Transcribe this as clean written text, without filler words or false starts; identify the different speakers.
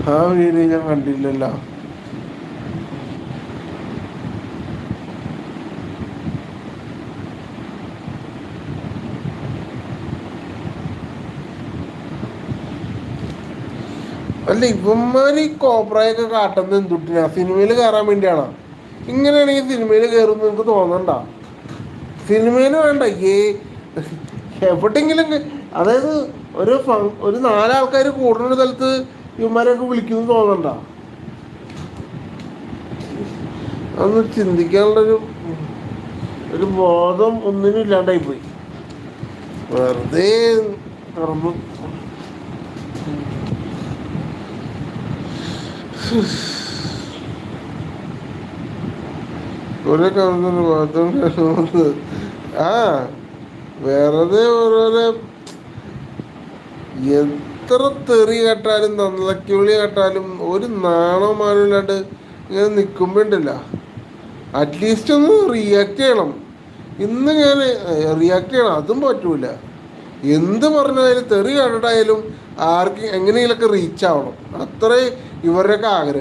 Speaker 1: ആ വീഡിയോ ഞാൻ കണ്ടില്ലല്ലോ. അല്ല ഇവന്മാര് ഈ കോപ്രായൊക്കെ കാട്ടുന്നത് എന്തുട്ടിനാ? സിനിമയിൽ കയറാൻ വേണ്ടിയാണോ? ഇങ്ങനെയാണെങ്കിൽ സിനിമയിൽ കയറും നിങ്ങൾക്ക് തോന്നണ്ട. സിനിമയിൽ വേണ്ട എവിടെങ്കിലും അതായത് ഒരു നാലാൾക്കാർ കൂടുന്ന സ്ഥലത്ത് ഇവന്മാരൊക്കെ വിളിക്കുന്നു തോന്നണ്ട. അതൊന്ന് ചിന്തിക്കാനുള്ളൊരു ഒരു ബോധം ഒന്നിനും ഇല്ലാണ്ടായി പോയി. വെറുതെ നടന്നു. കുറെ കാണുന്നുണ്ട്. ആ വെറുതെ ഓരോരോ എത്ര തെറി കേട്ടാലും നന്നലക്കിവിളി കേട്ടാലും ഒരു നാണോ മാനോ ഇല്ലാണ്ട് ഇങ്ങനെ നിൽക്കുമ്പോണ്ടല്ല, അറ്റ്ലീസ്റ്റ് ഒന്ന് റിയാക്ട് ചെയ്യണം. ഇന്ന് ഞാൻ റിയാക്ട് ചെയ്യണം, അതും പറ്റൂല. എന്ത് പറഞ്ഞാലും തെറി കണ്ടിട്ടായാലും ആർക്ക് എങ്ങനെയെങ്കിലൊക്കെ റീച്ച് ആവണം, അത്രേ ഇവരുടെയൊക്കെ ആഗ്രഹം.